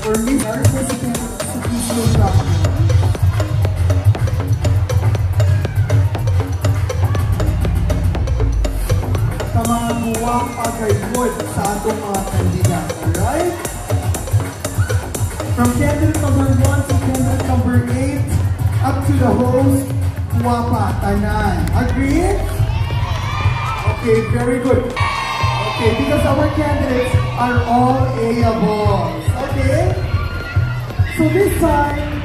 or Miss President Sukiso Doctor. Sa mga buwang pag-reward sa atong mga kandidat. Alright? From candidate number 1 to candidate number 8, up to the host, Guapa, Tanan. Agreed? Okay, very good. Okay, because our candidates are all A-ables. Okay? So this time,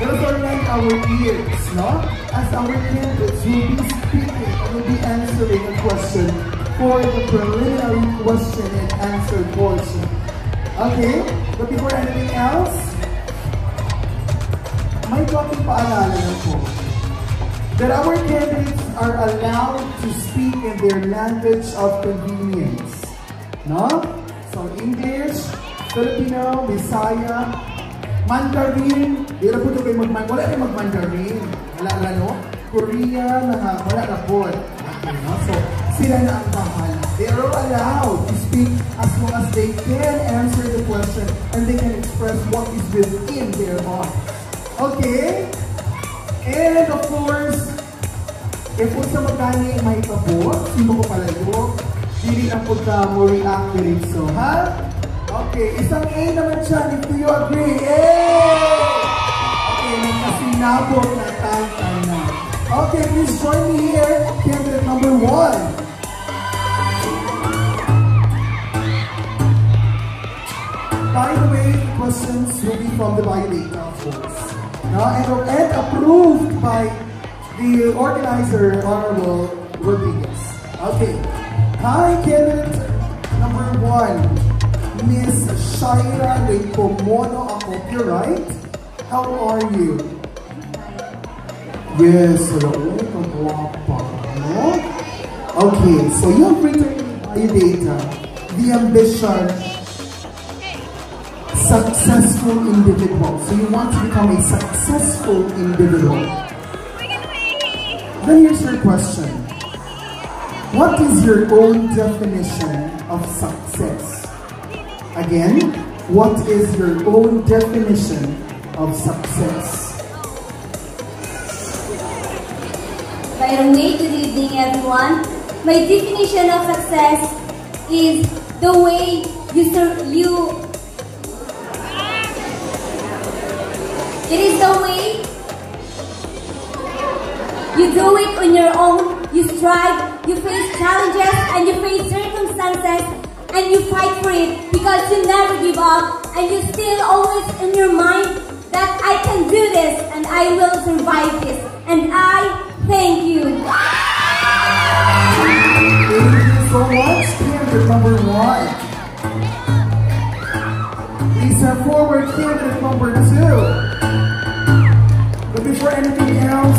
let us orient our ears, no? As our candidates will be speaking and will be answering a question for the preliminary question and answer portion. Okay? But before anything else, may konting paalala na po that our candidates are allowed to speak in their language of convenience. No? So English, Filipino, Bisaya, Mandarin, di na po ito kayo wala na mag-Mandarin. Wala no? Korean, wala na po. Okay, no? So, sila na ang bahala. They are allowed to speak as long as they can answer the question and they can express what is within their heart. Okay? And of course, if po sa magkani may tabo, sino ko palayo, hindi na po mo react din so, ha? Okay, isang A naman siya, if you agree. Yay! Okay, nagkasinabot na tayo na. Okay, please join me here, candidate number 1. By the way, the questions will be from the biodata, of course. And approved by the organizer, Honorable Rodriguez. Okay. Hi, candidate number 1, Miss Shaira Lecomono Acopio, how are you? Yes, hello. No? Okay, so you've written in biodata the ambition successful individual. So you want to become a successful individual. Then here's your question. What is your own definition of success? Again, what is your own definition of success? By the way, good evening everyone. My definition of success is the way it is the way you do it on your own, you strive, you face challenges, and you face circumstances, and you fight for it because you never give up, and you still always in your mind that I can do this, and I will survive this, and I thank you. Thank you so much, candidate number 1. Please step forward, candidate number 2. But before anything else,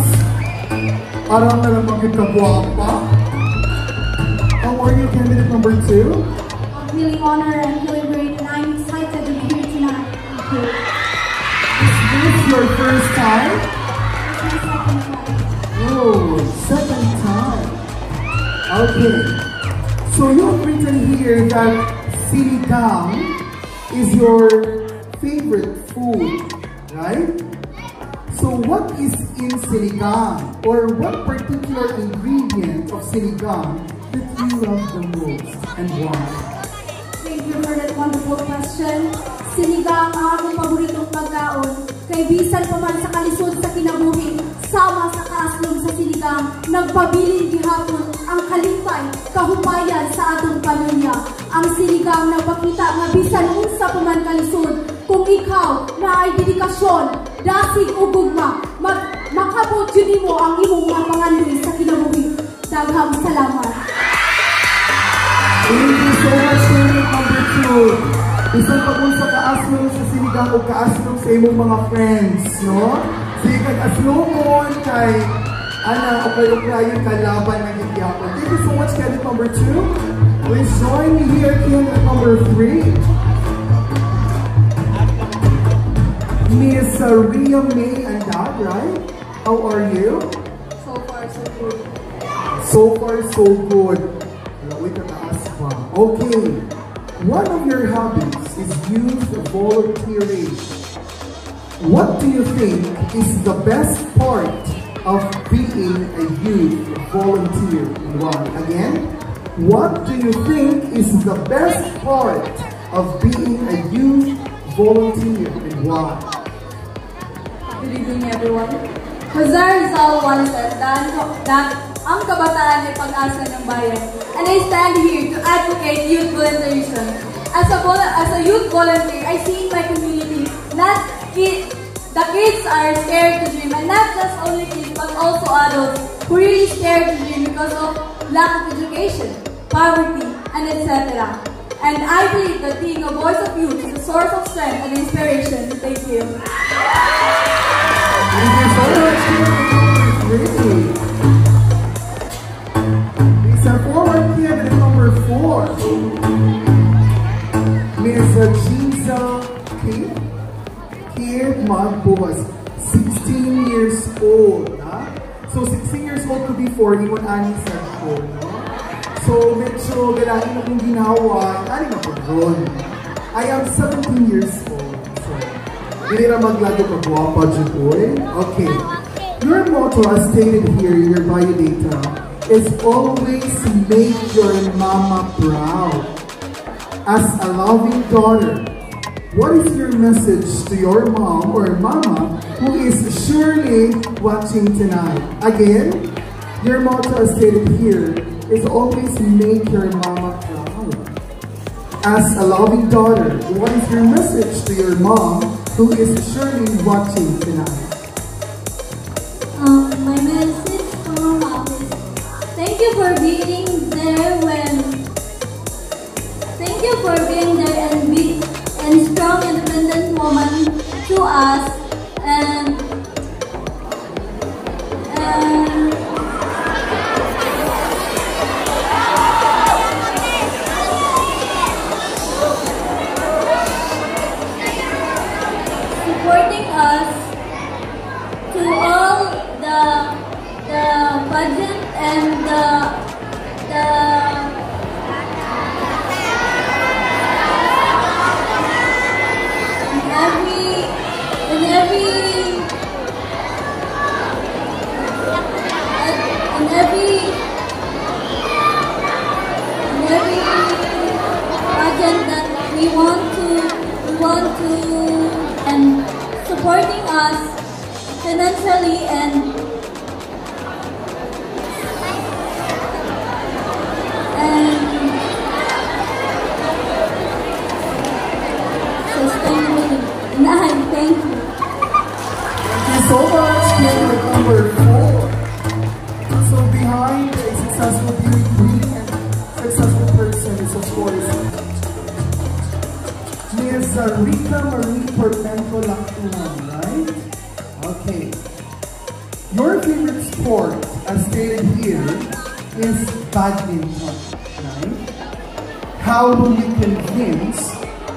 parang na lang magkagwapa. How are you, candidate number 2? I'm feeling honored and feeling great, and I'm excited to be here tonight. Thank you. Is this your first time? It's my second time. Oh, second time. Okay. So you've written here that sinigang is your favorite food, right? So what is in sinigang, or what particular ingredient of sinigang that you love the most and why? Thank you for that wonderful question. Sinigang ang akong paboritong pagkaon. Kay bisan pa man sa kalisod sa kinabuhi, sama sa kaaslong sa sinigang, nagpabilin gihapon ang kalipay, kahupayan sa atong pamilya. Ang sinigang nagpakita nga bisan unsa pa man kalisod, kung ikaw na ay dedikasyon, dasig o gugma, makabot yun mo ang imong mga pangandoy sa kinabuhi. Daghang salamat. Thank you so much, candidate number 2. Isang pagkun sa kaaslong sa sinigang o kaaslong sa imong mga friends, no? Sige kag-aslomon kay ana o kayo kalaban na gigyapon. Thank you so much, candidate number 2. Please join me here, candidate number 3. Miss Ria May Andag, right? How are you? So far, so good. So far, so good. Okay. One of your hobbies is youth volunteering. What do you think is the best part of being a youth volunteer? Again, what do you think is the best part of being a youth volunteer and why? Good evening, everyone. Jose Rizal once said that ang kabataan ay pag-asa ng bayan. And I stand here to advocate youth volunteerism. As a youth volunteer, I see in my community the kids are scared to dream, and not just only kids but also adults who really scared to dream because of lack of education, poverty, and etc. And I believe that being a voice of youth is a source of strength and inspiration. Thank you. Thank you so much. Really. Lisa, forward candidate number 4. Ms. Ginza Kid Magbuwas, 16 years old. So 16 years old to be 4, iwan ani sa ko. So medyo galahin akong ginawa, ani na po doon. I am 17 years old. So, hindi na maglago ka guwapa dyan, boy. Okay. Your motto, as stated here in your biodata, is always make your mama proud. As a loving daughter, what is your message to your mom or mama who is surely watching tonight? Again, your motto, as stated here, is always make your mama proud. As a loving daughter, what is your message to your mom who is surely watching tonight? My message to my mom is thank you for being there and strong, independent woman to us, and supporting us to all the pageant and every pageant that we want to and supporting us financially and sustainability. Thank you. Thank you so much, candidate number 4. So behind a successful beauty queen and successful person is of course Ms. Rita Marie Portento Lactuan, right? Okay. Your favorite sport, as stated here, is badminton, right? How will you convince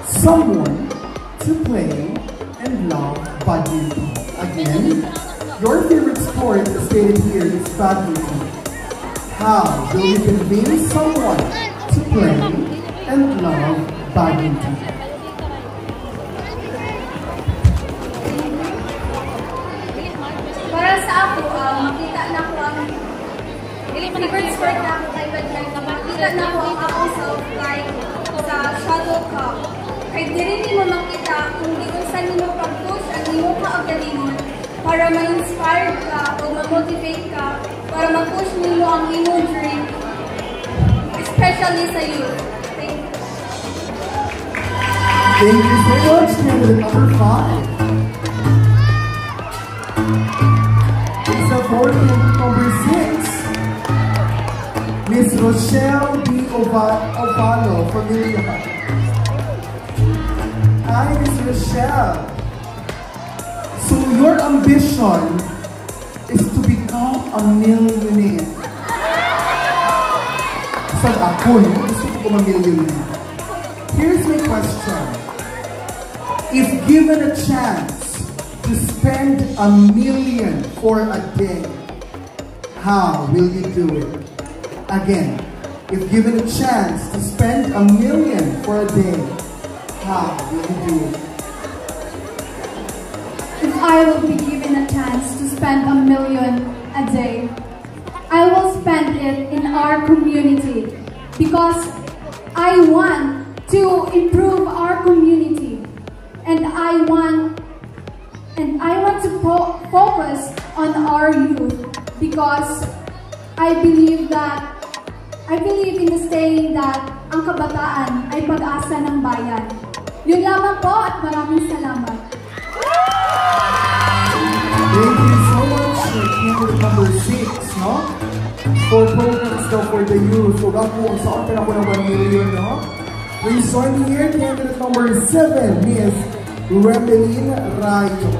someone to play and love badminton? Again, your favorite sport, as stated here, is badminton. How will you convince someone to play and love badminton? Para sa ako, makita na ko ang favorite sport na ako kay badminton. Makita na ko ang ako self-like sa shuttlecock. Kaya di rin mo makita kung di kung saan mo pag-push ang imo ka o galingon para ma-inspire ka o ma-motivate ka para mag-push mo ang imo dream, especially sa youth. Thank you. Thank you so much, candidate number 5. It's a board number 6. Miss Rochelle D. Ovalo, familiar. Hi, Miss Rochelle. So your ambition is to become a millionaire. So ako, gusto ko ma-millionaire. Here's my question. If given a chance to spend $1 million for a day, how will you do it? Again, if given a chance to spend $1 million for a day, How will you do it? If I will be given a chance to spend $1 million a day, I will spend it in our community because I want to improve our community, and I want to focus on our youth because I believe in the saying that ang kabataan ay pag-asa ng bayan. Yun lamang po at maraming salamat. Thank you so much, candidate number 6, no? For programs daw for the youth. So, ako, saan ka na ko ng 1 million, no? Please join me here, candidate number 7, Miss Remeline Rayo.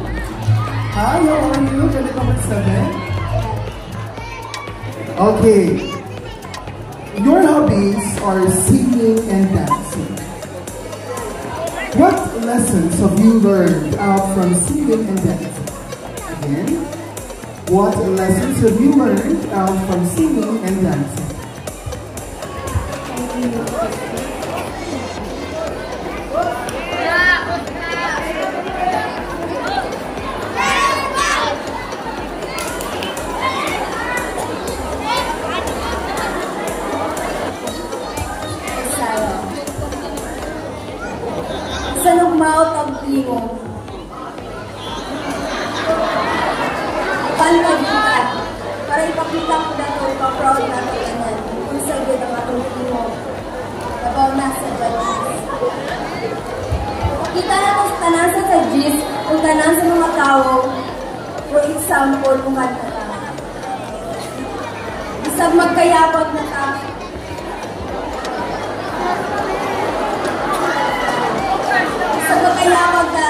Hi, how are you, candidate number 7? Okay. Your hobbies are singing and dancing. What lessons have you learned out from singing and dancing? Again, what lessons have you learned out from singing and dancing? Sa nagmaot ang tingog, panlagitan, para ipakita ko na ito, ipaproud na ito ganyan, kung sa good ang atong tingog, nabaw na sa judges. Kita na ito sa tanan sa judges, kung tanan sa mga tao, for example, kung kanta ka. Isang magkayabag na ka, kailangan na,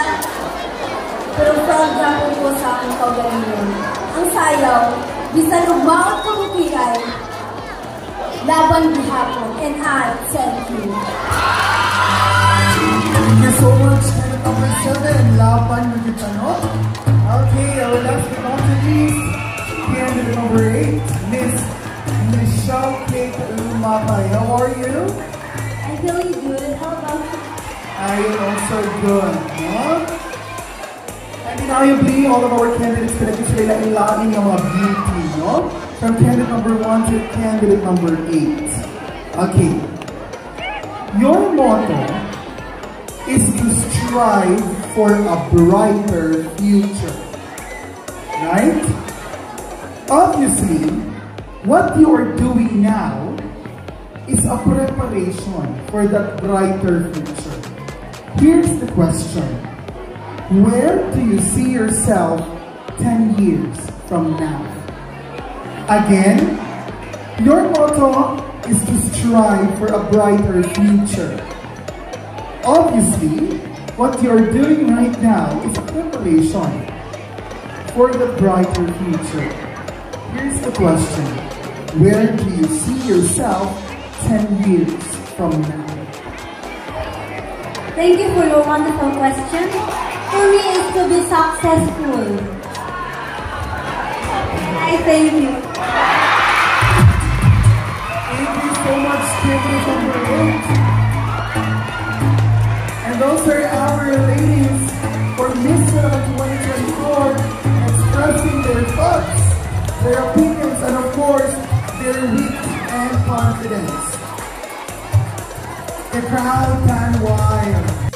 pero proud na po sa aking kaugalingon. Ang sayaw, bisan umawat kumutiray, laban gihapon, and I thank you. Thank you so much, candidate number 7, Laban Nagitano. Okay, our last but not least, candidate number 8, Miss Michelle Kate Lumatay. How are you? I'm feeling good. How about you? I am also good, no? And invariably, all of our candidates pinagin sila ilain yung mga beauty, no? From candidate number 1 to candidate number 8. Okay. Your motto is to strive for a brighter future. Right? Obviously, what you are doing now is a preparation for that brighter future. Here's the question. Where do you see yourself 10 years from now? Again, your motto is to strive for a brighter future. Obviously, what you're doing right now is a preparation for the brighter future. Here's the question. Where do you see yourself 10 years from now? Thank you for your wonderful question. For me, it's to be successful. I thank you. Thank you so much, candidate number 8. And those are our ladies for Miss World 2024 expressing their thoughts, their opinions, and of course, their wit and confidence. The crowd can wild.